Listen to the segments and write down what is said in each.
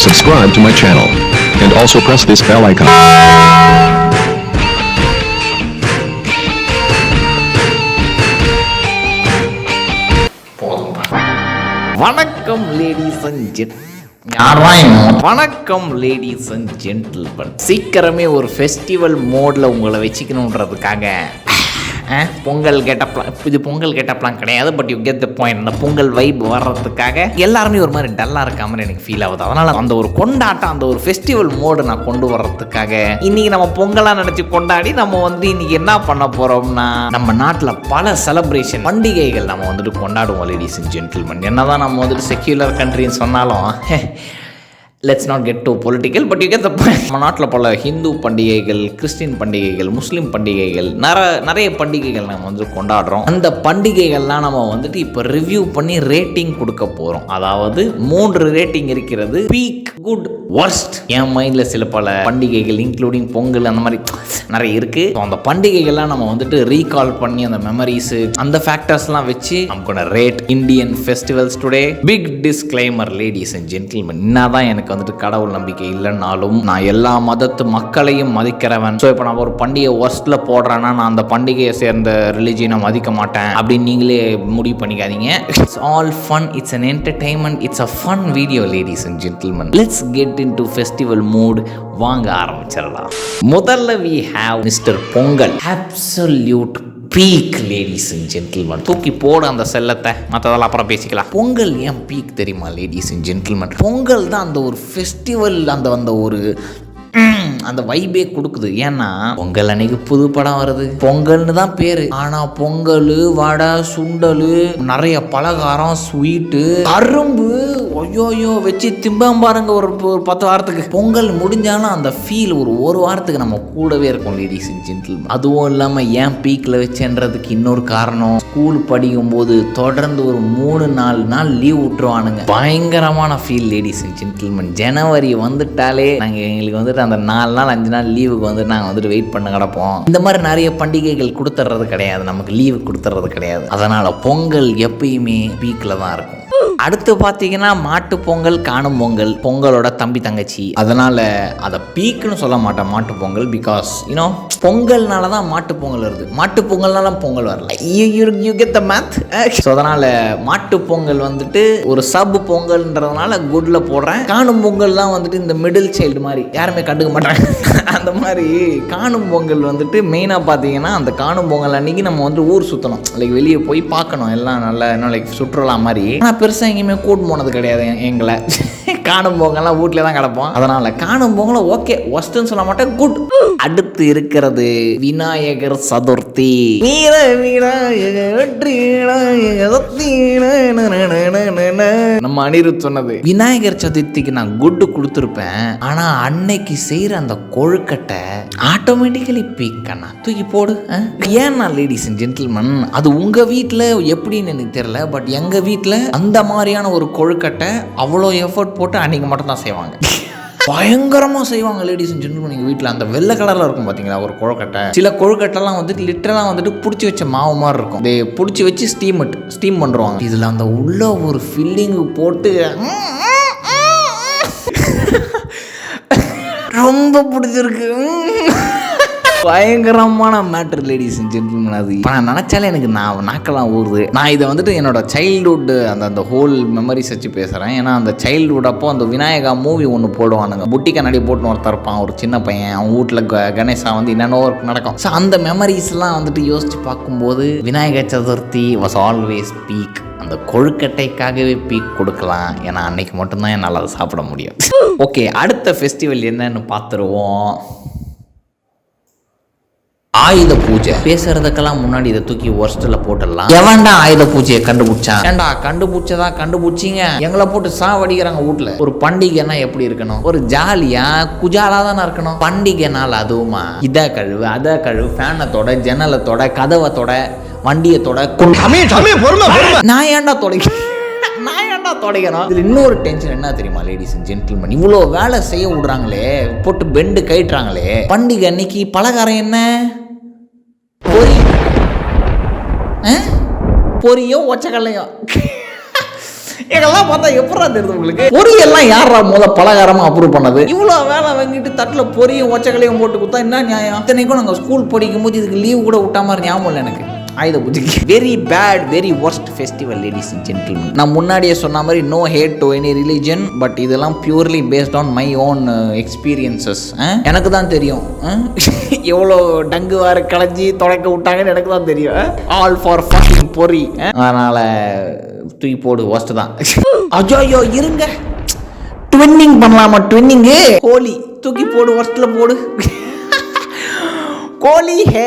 subscribe to my channel. And also press this bell icon. வணக்கம் ladies and வணக்கம் ladies and gentleman. சீக்கிரமே ஒரு festival மோடில் உங்களை வச்சுக்கணுன்றதுக்காக பொங்கல் கெட்டப்லாம் இது பொங்கல் கெட்டப்லாம் கிடையாது, but you get the point. அந்த பொங்கல் வைப் வர்றதுக்காக எல்லாருமே ஒரு மாதிரி டல்லாக இருக்க மாதிரி எனக்கு ஃபீல் ஆகுது. அதனால் அந்த ஒரு கொண்டாட்டம், அந்த ஒரு ஃபெஸ்டிவல் மோடு நான் கொண்டு வர்றதுக்காக இன்றைக்கி நம்ம பொங்கலாக நினச்சி கொண்டாடி நம்ம இன்றைக்கி என்ன பண்ண போகிறோம்னா, நம்ம நாட்டில் பல செலிப்ரேஷன் பண்டிகைகள் நம்ம கொண்டாடுவோம் லேடிஸ் அண்ட் ஜென்டில்மன். என்ன தான் நம்ம செக்யூலர் கண்ட்ரின்னு சொன்னாலும் let's not get to political, but you get the point. நம்ம நாட்டில் பல ஹிந்து பண்டிகைகள், கிறிஸ்டின் பண்டிகைகள், முஸ்லீம் பண்டிகைகள், நிறைய பண்டிகைகள் நம்ம கொண்டாடுறோம். அந்த பண்டிகைகள்லாம் நம்ம இப்போ ரிவ்யூ பண்ணி ரேட்டிங் கொடுக்க போகிறோம். அதாவது 3 ரேட்டிங் இருக்கிறது: பீக், குட், வர்ஸ்ட். என் மைண்டில் சில பல பண்டிகைகள் இன்க்ளூடிங் பொங்கல் அந்த மாதிரி நிறைய இருக்குது. அந்த பண்டிகைகள்லாம் நம்ம ரீகால் பண்ணி அந்த மெமரிஸு அந்த ஃபேக்டர்ஸ்லாம் வச்சு நமக்கு rate Indian festivals today. Big disclaimer ladies and gentlemen, என்னதான் எனக்கு கடவுள் நம்பிக்கை இல்லைன்னாலும் நான் எல்லா மதத்து மக்களையும் மதிக்கிறவன். ஸோ இப்போ நான் ஒரு பண்டிகை ஒர்ஸ்ட்ல போடுறேன்னா நான் அந்த பண்டிகையை சேர்ந்த ரிலிஜியனை மதிக்க மாட்டேன் அப்படின்னு நீங்களே முடிவு பண்ணிக்காதீங்க. It's all fun, it's an entertainment, it's a fun video ladies and gentlemen. Let's get into festival mood. வாங்க ஆரம்பிச்சிடலாம். முதல்ல we have mister Pongal. Absolute peak ladies and gentlemen. தூக்கி போட அந்த செல்லத்தை, மற்றதெல்லாம் அப்புறம் பேசிக்கலாம். பொங்கல் ஏன் பீக் தெரியுமா லேடிஸ் அண்ட் ஜென்டில்மன்? பொங்கல் தான் அந்த ஒரு ஃபெஸ்டிவல், அந்த ஒரு அந்த வைபே கொடுக்குது. ஏன்னா பொங்கல் அன்னைக்கு புது படம் வருது, பொங்கல்னு தான் பேரு. ஆனா பொங்கல், வடை, சுண்டல், நிறைய பலகாரம், ஸ்வீட்டு, கரும்பு ஐயோயோ வச்சு திம்பம் பாருங்க. ஒரு 10 வாரத்துக்கு பொங்கல் முடிஞ்சாலும் அந்த ஃபீல் ஒரு வாரத்துக்கு நம்ம கூடவே இருக்கும் லேடிஸ் அண்ட் ஜென்டில்மன். அதுவும் இல்லாமல் ஏன் பீக்கில் வச்சுன்றதுக்கு இன்னொரு காரணம், ஸ்கூல் படிக்கும் போது தொடர்ந்து ஒரு 3-4 நாள் லீவ் விட்டுருவானுங்க. பயங்கரமான ஃபீல் லேடிஸ் அண்ட் ஜென்டில்மன். ஜனவரி வந்துட்டாலே நாங்கள் எங்களுக்கு அந்த 4 நாள் 5 நாள் லீவுக்கு நாங்கள் வெயிட் பண்ண கிடப்போம். இந்த மாதிரி நிறைய பண்டிகைகள் கொடுத்துட்றது கிடையாது, நமக்கு லீவு கொடுத்துட்றது கிடையாது. அதனால பொங்கல் எப்பயுமே பீக்கில் தான் இருக்கும். அடுத்து பார்த்தீங்கன்னா மாட்டு பொங்கல், காணும் பொங்கல், பொங்கலோட தம்பி தங்கச்சி. அதனால அதை பீக்குன்னு சொல்ல மாட்டேன் மாட்டு பொங்கல். பிகாஸ் யூனோ பொங்கல்னால தான் மாட்டு பொங்கல் வருது, மாட்டு பொங்கல்னால பொங்கல் வரல. You get the math. So அதனால மாட்டு பொங்கல் ஒரு சப் பொங்கல்ன்றதுனால குட்ல போடுறேன். காணும் பொங்கல்லாம் இந்த மிடில் சைல்டு மாதிரி யாருமே கண்டுக்க மாட்டாங்க. அந்த மாதிரி காணும் பொங்கல் மெயினாக பார்த்தீங்கன்னா அந்த காணும் பொங்கல் அன்னைக்கு நம்ம ஊர் சுற்றணும், லைக் வெளியே போய் பார்க்கணும், எல்லாம் நல்லா இன்னும் லைக் சுற்றுலா மாதிரி. ஆனால் பெருசாக எங்கேயுமே கூட்டு போனது கிடையாது எங்களை. காணும் பொங்கல்லாம் வீட்டிலே தான் கிடப்போம். அதனால காணும் பொங்கலை ஓகே ஒஸ்ட்னு சொல்ல மாட்டேன், குட். அடுத்து இருக்கிறது விநாயகர் சதுர்த்தி. நம்ம அனிருத் சொன்னது விநாயகர் சதுர்த்திக்கு நான் குட்டு கொடுத்துருப்பேன். ஆனா அன்னைக்கு செய்யற அந்த கொழுக்கட்டை ஆட்டோமேட்டிக்கலி பீக்கண்ணா தூக்கி போடு. ஏன்னா லேடிஸ் அண்ட் ஜென்டில்மன், அது உங்க வீட்டில் எப்படின்னு எனக்கு தெரியல, பட் எங்க வீட்டில் அந்த மாதிரியான ஒரு கொழுக்கட்டை அவ்வளோ எஃபர்ட் போட்டு அன்னைக்கு மட்டும் தான் செய்வாங்க. பயங்கரமாக செய்வாங்க லேடிஸ் அண்ட் ஜென்டில்மன். எங்கள் வீட்டில் அந்த வெள்ளை கலரில் இருக்கும் பார்த்தீங்களா ஒரு கொழுக்கட்டை. சில கொழுக்கட்டைலாம் லிட்டரலாக பிடிச்சி வச்ச மாவு மாதிரி இருக்கும். இதை பிடிச்சி வச்சு ஸ்டீம் பண்ணுவாங்க. இதில் அந்த உள்ள ஒரு ஃபில்லிங்கு போட்டு ரொம்ப பிடிச்சிருக்கு. பயங்கரமான மேட்டர் லேடிஸ் அண்ட் ஜென்டில்மன். அது இப்போ நான் நினச்சாலே எனக்கு நாக்கெல்லாம் ஊறுது. நான் இதை என்னோட சைல்டுஹுட் அந்த ஹோல் மெமரிஸ் வச்சு பேசுகிறேன். ஏன்னா அந்த சைல்டுஹுட் அப்போ அந்த விநாயகா மூவி ஒன்று போடுவானுங்க, புட்டி கண்ணாடி போட்டுன்னு ஒருத்தர் இருப்பான், ஒரு சின்ன பையன், அவன் வீட்டில் கணேசா என்னென்னோ நடக்கும். ஸோ அந்த மெமரிஸ்லாம் யோசிச்சு பார்க்கும்போது Vinayagar Chaturthi was always peak. அந்த கொழுக்கட்டைக்காகவே பீக் கொடுக்கலாம், ஏன்னா அன்னைக்கு மட்டும்தான் என்னால் அதை சாப்பிட முடியும். ஓகே, அடுத்த ஃபெஸ்டிவல் என்னன்னு பார்த்துருவோம். ஆயுத பூஜை. பேசுறதுக்கெல்லாம் முன்னாடி இதை தூக்கி ஒர்ஸ்ட்ல போட்டுடலாம். எவன்டா ஆயுத பூஜையை கண்டுபிடிச்சான்? ஏண்டா கண்டுபிடிச்சிங்க, எங்களை போட்டு சாவடிக்கிறாங்க வீட்டுல. ஒரு பண்டிகைன்னா எப்படி இருக்கணும்? ஒரு ஜாலியா குஜாலா தானே இருக்கணும். பண்டிகை நாள் அதுவுமா இதை கழுவு அதை கழுவு, ஃபேனை தொட, ஜன்னலை தொட, கதவை தொட, வண்டியை தொட. நான் ஏன்டா தொடைக்கணும்? இதுல இன்னொரு டென்ஷன் என்ன தெரியுமா லேடிஸ் அண்ட் ஜென்டில்மன்? இவ்வளோ வேலை செய்ய விடுறாங்களே, போட்டு பெண்டு கைட்டுறாங்களே, பண்டிகை அன்னைக்கு பலகாரம் என்ன? பொரியோ ஒச்சக்கல்லையோ எங்கெல்லாம் பார்த்தா எப்படா தெரியுது உங்களுக்கு? பொரியெல்லாம் யாரா பலகாரமா அப்ரூவ் பண்ணது? இவ்வளோ வேலை வாங்கிட்டு தட்டில் பொரியும் ஒச்சக்கலையும் போட்டு கொடுத்தா என்ன நியாயம்? இத்தனைக்கும் நாங்கள் ஸ்கூல் படிக்கும் போது இதுக்கு லீவ் கூட விட்டா மாதிரி ஞாபகம் இல்லை எனக்கு. ஆயுத பூஜைக்கு very bad, very worst festival ladies and gentlemen. நான் முன்னாடியே சொன்ன மாதிரி no hate to any religion, but இதெல்லாம் purely based on my own experiences. எனக்கு தான் தெரியும் எவ்வளோ டங்கு வார களைஞ்சி தொடக்க விட்டாங்கன்னு எனக்கு தான் தெரியும். ஆல் ஃபார் ஃபக்கிங் பொரி. அதனால் தூக்கி போடு, ஒர்ஸ்ட் தான். அஜோ இருங்க, ட்வின்னிங் பண்ணலாமா? ட்வின்னிங்கு ஹோலி தூக்கி போடு, ஒர்ஸ்ட்டில் போடு. ஹோலி ஹே.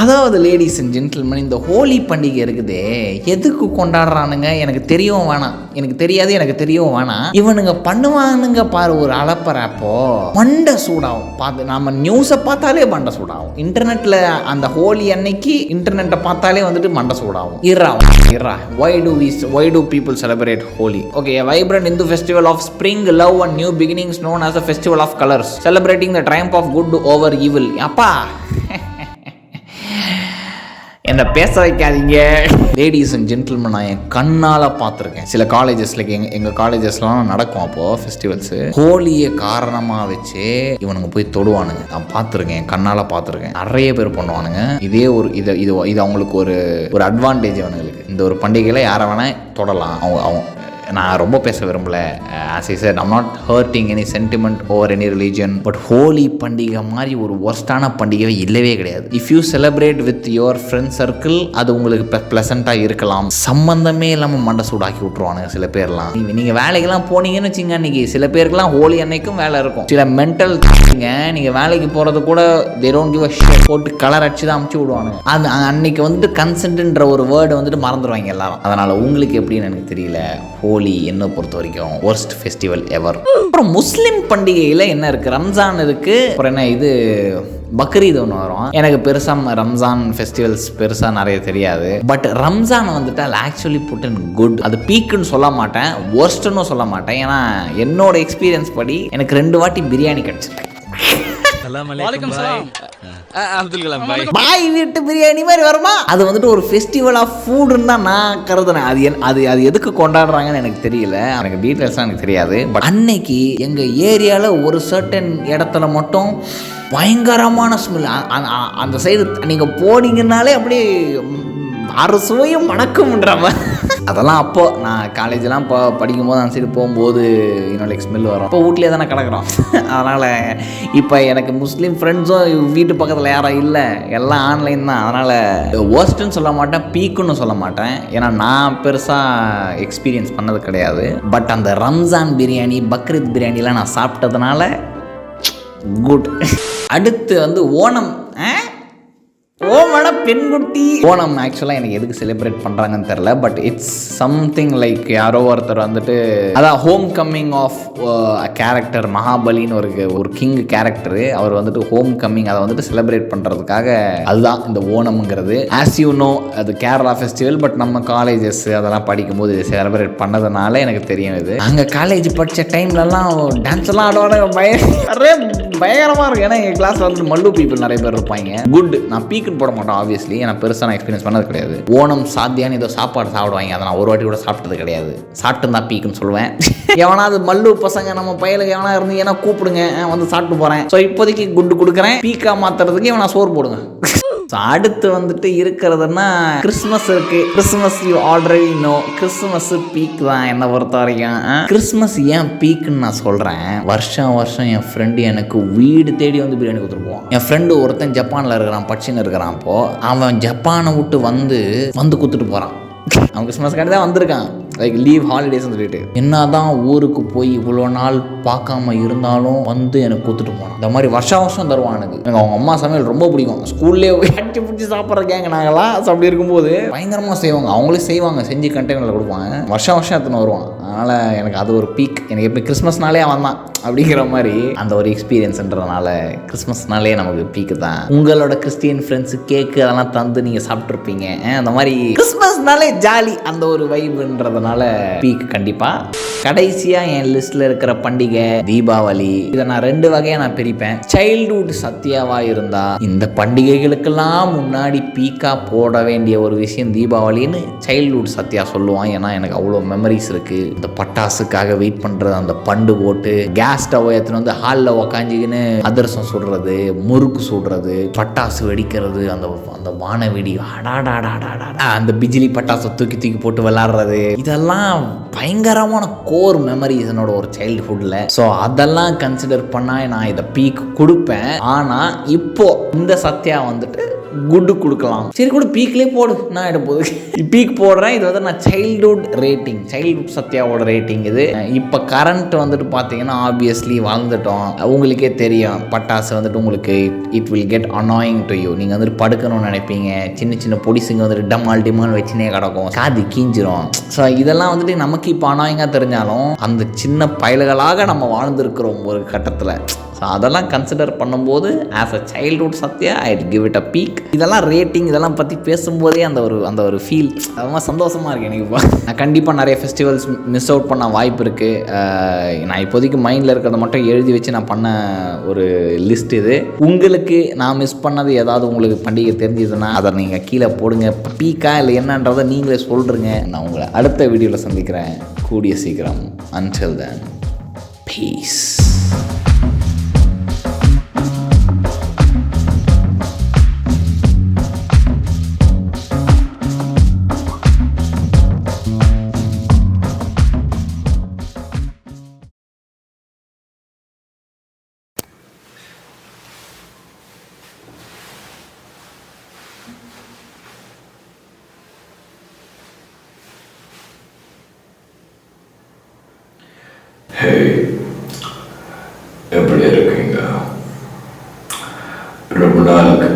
அதாவது லேடிஸ் அண்ட் ஜென்டில்மேன், இந்த ஹோலி பண்டிகை இருக்குதே எதுக்கு கொண்டாடுறானுங்க எனக்கு தெரியவும் வேணாம், எனக்கு தெரியாது, எனக்கு தெரியவும் வேணாம். இவனுங்க பண்ணுவானுங்க பாரு ஒரு அலப்பறப்போ மண்டை சூடாகும். பார்த்து நம்ம நியூஸை பார்த்தாலே மண்டை சூடாகும். இன்டர்நெட்டில் அந்த ஹோலி அன்னைக்கு இன்டர்நெட்டை பார்த்தாலே வந்துட்டு மண்டை சூடாகும். இரா why do people celebrate Holi? Okay, a vibrant Hindu festival of spring, love and new beginnings known as a festival of colors, celebrating the triumph of good over evil. அப்பா என்ன பேச வைக்காதீங்க. லேடிஸ் அண்ட் ஜென்டில்மேன், நான் என் கண்ணால் பார்த்துருக்கேன். சில காலேஜஸில் எங்கள் காலேஜஸ்லாம் நடக்கும் அப்போது ஃபெஸ்டிவல்ஸு. ஹோலியை காரணமாக வச்சு இவனுங்க போய் தொடுவானுங்க. நான் பார்த்துருக்கேன், என் கண்ணால் பார்த்துருக்கேன். நிறைய பேர் பண்ணுவானுங்க. இதே ஒரு இது அவங்களுக்கு ஒரு அட்வான்டேஜ். அவனுங்களுக்கு இந்த ஒரு பண்டிகையில் யாரை வேணால் தொடலாம். அவங்க நான் ரொம்ப பேச விரும்பல. as I said, I'm not hurting any sentiment over any religion, but Holi பண்டிகை மாதிரி ஒரு ஒர்ஸ்டான பண்டிகை இல்லவே கிடையாது. If you celebrate with your friend circle, அது உங்களுக்கு ப்ளசண்ட்டாக இருக்கலாம். சம்மந்தமே இல்லாமல் மண்டை சூடாக்கி விட்ருவானுங்க சில பேர்லாம். நீங்கள் வேலைக்கெல்லாம் போனீங்கன்னு வச்சுங்க, அன்றைக்கி சில பேருக்குலாம் ஹோலி அன்னைக்கும் வேலை இருக்கும். சில மென்டல் நீங்கள் வேலைக்கு போகிறது கூட they don't give a shit, போட்டு கலர் அடிச்சு தான் அமுச்சு விடுவானுங்க. அது அன்னைக்கு வந்துட்டு கன்சென்ட்ன்ற ஒரு வேர்டு வந்துட்டு மறந்துடுவாங்க எல்லாரும். அதனால் உங்களுக்கு எப்படின்னு எனக்கு தெரியல. ஹோலி என்னை பொறுத்த வரைக்கும் worst festival ever. அப்புறம் முஸ்லிம் பண்டிகையில் என்ன இருக்குது? ரம்ஜான் இருக்குது, அப்புறம் என்ன இது பக்ரீத் ஒன்று வரும். எனக்கு பெருசாக ரம்ஜான் ஃபெஸ்டிவல்ஸ் பெருசாக நிறைய தெரியாது. பட் ரம்ஜான் வந்துட்டு ஆக்சுவலி புட் இன் குட். அது பீக்குன்னு சொல்ல மாட்டேன், ஒர்ஸ்ட்னு சொல்ல மாட்டேன். ஏன்னா என்னோட எக்ஸ்பீரியன்ஸ் படி எனக்கு 2 வாட்டி பிரியாணி கிடச்சிருக்கு. பாய் வீட்டு பிரியாணி மாதிரி வருமா? அது வந்துட்டு ஒரு ஃபெஸ்டிவல் ஆஃப் ஃபுட்னு தான் நான் கருதுனேன். அது எதுக்கு கொண்டாடுறாங்கன்னு எனக்கு தெரியல, எனக்கு டீட்டெயில்ஸ்லாம் எனக்கு தெரியாது. பட் அன்னைக்கு எங்கள் ஏரியாவில் ஒரு சர்டன் இடத்துல மட்டும் பயங்கரமான ஸ்மெல். அந்த சைடு நீங்கள் போனீங்கன்னாலே அப்படியே அரசுவையும் மணக்கும்ன்றவ. அதெல்லாம் அப்போது நான் காலேஜெலாம் படிக்கும்போது அந்த சைடு போகும்போது என்னோட ஸ்மெல் வரும். இப்போ வீட்லேயே தானே கிடக்குறோம். அதனால் இப்போ எனக்கு முஸ்லீம் ஃப்ரெண்ட்ஸும் வீட்டு பக்கத்தில் யாரும் இல்லை, எல்லாம் ஆன்லைன் தான். அதனால் ஒர்ஸ்ட்டுன்னு சொல்ல மாட்டேன், பீக்குன்னு சொல்ல மாட்டேன். ஏன்னா நான் பெருசாக எக்ஸ்பீரியன்ஸ் பண்ணது கிடையாது. பட் அந்த ரம்ஜான் பிரியாணி, பக்ரீத் பிரியாணிலாம் நான் சாப்பிட்டதுனால குட். அடுத்து வந்து ஓணம். ஓமன பெண்குட்டி. ஓணம் ஆக்சுவலாக எனக்கு எதுக்கு செலிப்ரேட் பண்ணுறாங்கன்னு தெரில. பட் இட்ஸ் சம்திங் லைக் யாரோ ஒருத்தர் வந்துட்டு அதான் ஹோம் கம்மிங் ஆஃப் கேரக்டர் மகாபலின்னு ஒரு கிங் கேரக்டரு. அவர் வந்துட்டு ஹோம் கம்மிங் அதை வந்துட்டு செலிப்ரேட் பண்ணுறதுக்காக அதுதான் இந்த ஓணம்ங்கிறது. ஆஸ் யூ நோ அது கேரளா ஃபெஸ்டிவல். பட் நம்ம காலேஜஸ் அதெல்லாம் படிக்கும்போது இது செலிப்ரேட் பண்ணதுனால எனக்கு தெரியும். இது நாங்கள் காலேஜ் படித்த டைம்லலாம் டான்ஸ் எல்லாம் ஆடுவாங்க, பயங்கரமாக இருக்கும். ஏன்னா எங்கள் கிளாஸில் வந்துட்டு மல்லு பீப்புள் நிறைய பேர் இருப்பாங்க. குட். நான் பீக்குன்னு போட மாட்டோம் ஆப்வியஸ்லி, ஏன்னா பெருசாக நான் எக்ஸ்பீரியன்ஸ் பண்ணது கிடையாது. ஓணம் சாத்தியான்னு ஏதோ சாப்பாடு சாப்பிடுவாங்க, அதை நான் ஒரு வாட்டி கூட சாப்பிட்டது கிடையாது. சாப்பிட்டு தான் பீக்குன்னு சொல்லுவேன். எவனாவது மல்லு பசங்க நம்ம பையலுக்கு எவனா இருந்தீங்கன்னா கூப்பிடுங்க, வந்து சாப்பிட்டு போகிறேன். ஸோ இப்போதைக்கு குட்டு கொடுக்குறேன். பீக்காக மாற்றுறதுக்கு எவனா சோறு போடுங்க. ஸோ அடுத்து வந்துட்டு இருக்கிறதுனா கிறிஸ்மஸ் இருக்கு. Christmas you already know, Christmas peak தான் என்னை பொறுத்த வரைக்கும். கிறிஸ்மஸ் ஏன் பீக்குன்னு நான் சொல்கிறேன், வருஷம் என் ஃப்ரெண்டு எனக்கு வீடு தேடி வந்து பிரியாணி கொடுத்துருப்போம். என் ஃப்ரெண்டு ஒருத்தன் ஜப்பானில் இருக்கிறான், படிச்சுன்னு இருக்கிறான். அப்போது அவன் ஜப்பானை விட்டு வந்து கொடுத்துட்டு போகிறான். அவன் கிறிஸ்மஸ்க்காண்டி தான் வந்திருக்கான், லைக் லீவ் ஹாலிடேஸ்ன்னு சொல்லிட்டு. என்ன தான் ஊருக்கு போய் இவ்வளோ நாள் பார்க்காம இருந்தாலும் வந்து எனக்கு கொடுத்துட்டு போனான். இந்த மாதிரி வருஷம் தருவான் எனக்கு. அவங்க அம்மா சமையல் ரொம்ப பிடிக்கும். ஸ்கூல்லேயே கட்டி பிடிச்சி சாப்பிட்ற கேங்க நாங்களாம். ஸோ அப்படி இருக்கும்போது பயங்கரமாக செய்வாங்க, அவங்களே செய்வாங்க, செஞ்சு கண்டெய்னரில் கொடுப்பாங்க. வருஷம் எத்தனை வருவான். அதனால் எனக்கு அது ஒரு பீக். எனக்கு எப்படி கிறிஸ்மஸ்னாலே அவன் தான். அப்படிங்கிற மாதிரி அந்த ஒரு எக்ஸ்பீரியன்ஸ்ன்றதுனால கிறிஸ்மஸ்னாலே நமக்கு பீக்கு தான். உங்களோட கிறிஸ்டியன் ஃப்ரெண்ட்ஸு கேக்கு அதெல்லாம் தந்து நீங்கள் சாப்பிட்ருப்பீங்க. அந்த மாதிரி கிறிஸ்மஸ்னாலே ஜாலி அந்த ஒரு வைப்புன்றதுனால பீக் கண்டிப்பாக. கடைசியாக என் லிஸ்ட்டில் இருக்கிற பண்டிகை தீபாவளி. இதை நான் 2 வகையாக நான் பிரிப்பேன். சைல்டுஹுட் சத்யாவாக இருந்தால் இந்த பண்டிகைகளுக்கெல்லாம் முன்னாடி பீக்காக போட வேண்டிய ஒரு விஷயம் தீபாவளின்னு சைல்டுஹுட் சத்யா சொல்லுவான். ஏன்னா எனக்கு அவ்வளோ மெமரிஸ் இருக்குது. இந்த பட்டாசுக்காக வெயிட் பண்ணுறது, அந்த பண்டு போட்டு கேஸ் ஸ்டவ் எடுத்துன்னு வந்து ஹாலில் உக்காஞ்சிக்கின்னு அதிரசம் சுடுறது, முறுக்கு சுடுறது, பட்டாசு வெடிக்கிறது, அந்த அந்த வானவெடி, அந்த பிஜிலி பட்டாசை தூக்கி தூக்கி போட்டு விளாட்றது, இதெல்லாம் பயங்கரமான கோர் மெமரிஸ் என்னோட ஒரு சைல்டுஹுட்டில். ஸோ அதெல்லாம் கன்சிடர் பண்ணால் நான் இதை பீக் கொடுப்பேன். ஆனால் இப்போ இந்த சத்யா வந்துட்டு குட்டு கொடுக்கலாம். சரி கூட பீக்லேயே போடு, நான் எடுப்போது பீக் போடுறேன். இது வந்து நான் சைல்டுஹுட் ரேட்டிங், சைல்டுஹுட் சத்யாவோட ரேட்டிங் இது. இப்போ கரண்ட் வந்துட்டு பார்த்தீங்கன்னா ஆப்வியஸ்லி வாழ்ந்துட்டோம். உங்களுக்கே தெரியும் பட்டாசு வந்துட்டு உங்களுக்கு it will get annoying to you. நீங்கள் வந்துட்டு படுக்கணும்னு நினைப்பீங்க. சின்ன சின்ன பொடிசுங்க வந்துட்டு டம்மால் டிமால் வச்சுனே கிடக்கும், காது கீஞ்சிரும். ஸோ இதெல்லாம் வந்துட்டு நமக்கு இப்போ அனாயிங்காக தெரிஞ்சாலும் அந்த சின்ன பயல்களாக நம்ம வாழ்ந்துருக்கிறோம் ஒரு கட்டத்தில். ஸோ அதெல்லாம் கன்சிடர் பண்ணும்போது as a childhood Sathya I give it a peak. இதெல்லாம் ரேட்டிங், இதெல்லாம் பற்றி பேசும்போதே அந்த ஒரு ஃபீல் ரொம்ப சந்தோஷமாக இருக்குது எனக்கு. இப்போ நான் கண்டிப்பாக நிறைய ஃபெஸ்டிவல்ஸ் மிஸ் அவுட் பண்ண வாய்ப்பு இருக்குது. நான் இப்போதைக்கு மைண்டில் இருக்கிறத மட்டும் எழுதி வச்சு நான் பண்ண ஒரு லிஸ்ட் இது. உங்களுக்கு நான் மிஸ் பண்ணது ஏதாவது உங்களுக்கு பண்டிகை தெரிஞ்சதுன்னா அதை நீங்கள் கீழே போடுங்க. பீக்கா இல்லை என்னன்றதை நீங்களே சொல்கிறீங்க. நான் உங்களை அடுத்த வீடியோவில் சந்திக்கிறேன் கூடிய சீக்கிரம். Until then, peace. எப்படி இருக்கீங்க? ரொம்ப நாளுக்கு